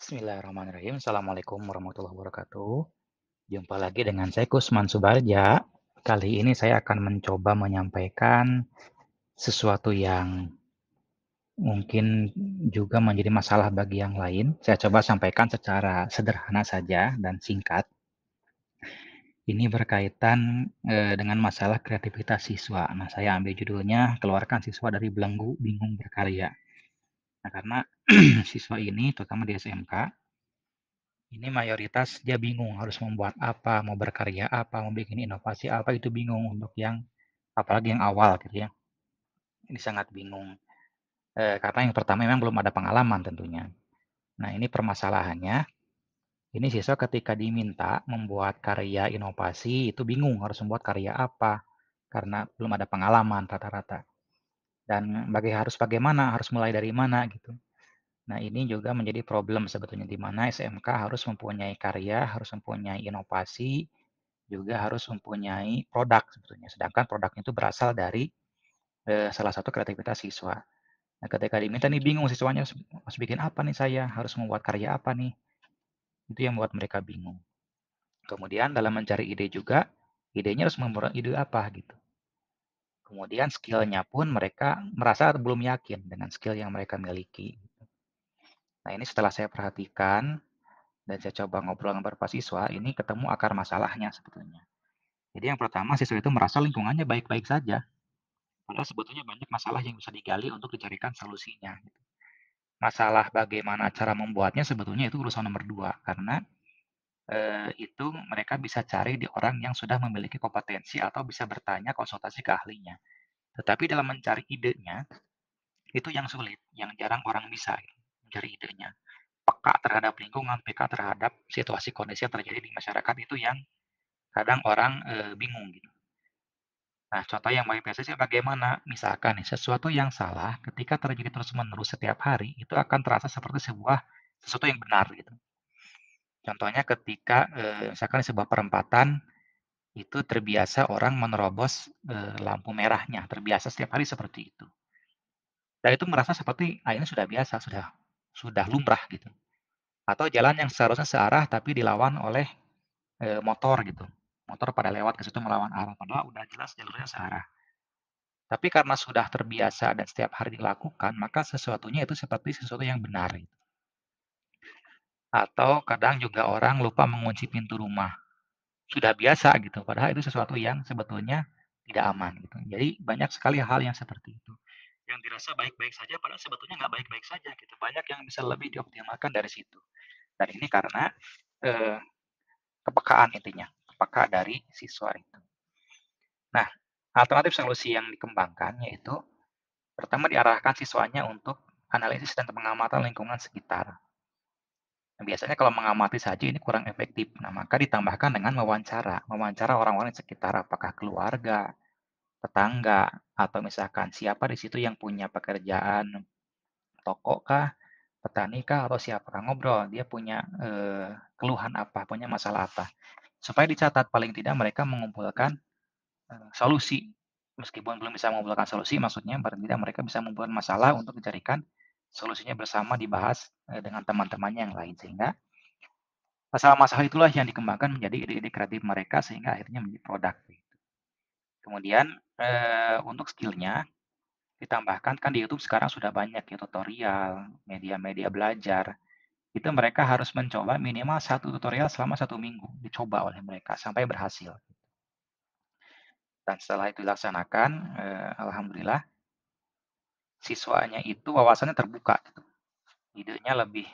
Bismillahirrahmanirrahim. Assalamualaikum warahmatullahi wabarakatuh. Jumpa lagi dengan saya Kusman Subarja. Kali ini saya akan mencoba menyampaikan sesuatu yang mungkin juga menjadi masalah bagi yang lain. Saya coba sampaikan secara sederhana saja dan singkat. Ini berkaitan dengan masalah kreativitas siswa. Nah, saya ambil judulnya "Keluarkan Siswa dari Belenggu Bingung Berkarya". Nah, karena siswa ini, terutama di SMK, ini mayoritas dia bingung harus membuat apa, mau berkarya apa, mau bikin inovasi apa, itu bingung untuk yang apalagi yang awal gitu ya. Ini sangat bingung, karena yang pertama memang belum ada pengalaman tentunya. Nah, ini permasalahannya, ini siswa ketika diminta membuat karya inovasi itu bingung harus membuat karya apa, karena belum ada pengalaman rata-rata. Dan harus bagaimana, harus mulai dari mana gitu. Nah, ini juga menjadi problem sebetulnya di mana SMK harus mempunyai karya, harus mempunyai inovasi, juga harus mempunyai produk sebetulnya. Sedangkan produknya itu berasal dari salah satu kreativitas siswa. Nah, ketika diminta nih bingung siswanya harus bikin apa nih saya, harus membuat karya apa nih. Itu yang membuat mereka bingung. Kemudian dalam mencari ide juga, idenya harus membuat ide apa gitu. Kemudian skillnya pun mereka merasa belum yakin dengan skill yang mereka miliki. Nah, ini setelah saya perhatikan dan saya coba ngobrol dengan beberapa siswa, ini ketemu akar masalahnya sebetulnya. Jadi yang pertama siswa itu merasa lingkungannya baik-baik saja. Padahal sebetulnya banyak masalah yang bisa digali untuk dicarikan solusinya. Gitu. Masalah bagaimana cara membuatnya sebetulnya itu urusan nomor dua, karena itu mereka bisa cari di orang yang sudah memiliki kompetensi atau bisa bertanya konsultasi ke ahlinya. Tetapi dalam mencari idenya, itu yang sulit, yang jarang orang bisa gitu, mencari idenya. Peka terhadap lingkungan, peka terhadap situasi kondisi yang terjadi di masyarakat itu yang kadang orang bingung gitu. Nah, contoh yang paling biasa sih bagaimana? Misalkan nih, sesuatu yang salah ketika terjadi terus-menerus setiap hari, itu akan terasa seperti sesuatu yang benar gitu. Contohnya ketika misalkan di sebuah perempatan itu terbiasa orang menerobos lampu merahnya, terbiasa setiap hari seperti itu. Dan itu merasa seperti ini sudah biasa, sudah lumrah gitu. Atau jalan yang seharusnya searah tapi dilawan oleh motor gitu. Motor pada lewat ke situ melawan arah, padahal udah jelas jalurnya searah. Tapi karena sudah terbiasa dan setiap hari dilakukan, maka sesuatunya itu seperti sesuatu yang benar gitu. Atau kadang juga orang lupa mengunci pintu rumah. Sudah biasa gitu, padahal itu sesuatu yang sebetulnya tidak aman gitu. Jadi banyak sekali hal yang seperti itu. Yang dirasa baik-baik saja padahal sebetulnya nggak baik-baik saja gitu. Banyak yang bisa lebih dioptimalkan dari situ. Dan ini karena eh, kepekaan intinya, kepeka dari siswa itu. Nah, alternatif solusi yang dikembangkan yaitu pertama diarahkan siswanya untuk analisis dan pengamatan lingkungan sekitar. Nah, biasanya kalau mengamati saja ini kurang efektif. Nah, maka ditambahkan dengan wawancara. Wawancara orang-orang di sekitar, apakah keluarga, tetangga, atau misalkan siapa di situ yang punya pekerjaan, toko kah, petani kah, atau siapakah ngobrol. Dia punya keluhan apa, punya masalah apa. Supaya dicatat, paling tidak mereka mengumpulkan solusi. Meskipun belum bisa mengumpulkan solusi, maksudnya paling tidak mereka bisa mengumpulkan masalah untuk dicarikan solusinya bersama dibahas dengan teman-temannya yang lain. Sehingga masalah-masalah itulah yang dikembangkan menjadi ide-ide kreatif mereka sehingga akhirnya menjadi produk. Kemudian untuk skillnya ditambahkan kan di YouTube sekarang sudah banyak ya tutorial, media-media belajar. Itu mereka harus mencoba minimal satu tutorial selama 1 minggu, dicoba oleh mereka sampai berhasil. Dan setelah itu dilaksanakan, alhamdulillah siswanya itu wawasannya terbuka gitu. Idenya lebih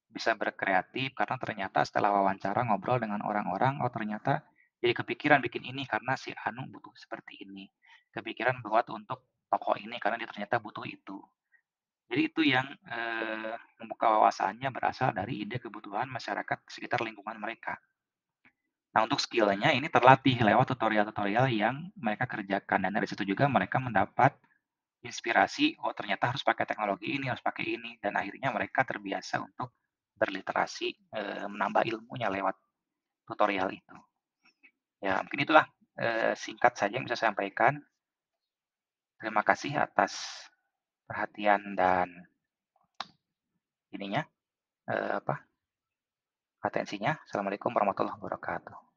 bisa berkreatif karena ternyata setelah wawancara ngobrol dengan orang-orang, oh ternyata jadi kepikiran bikin ini karena si anu butuh seperti ini. Kepikiran buat untuk toko ini karena dia ternyata butuh itu. Jadi itu yang membuka wawasannya berasal dari ide kebutuhan masyarakat sekitar lingkungan mereka. Nah, untuk skillnya ini terlatih lewat tutorial-tutorial yang mereka kerjakan dan dari situ juga mereka mendapat inspirasi, oh ternyata harus pakai teknologi ini, harus pakai ini, dan akhirnya mereka terbiasa untuk berliterasi, menambah ilmunya lewat tutorial itu. Ya mungkin itulah, singkat saja yang bisa saya sampaikan. Terima kasih atas perhatian dan ininya, apa, atensinya. Assalamualaikum warahmatullahi wabarakatuh.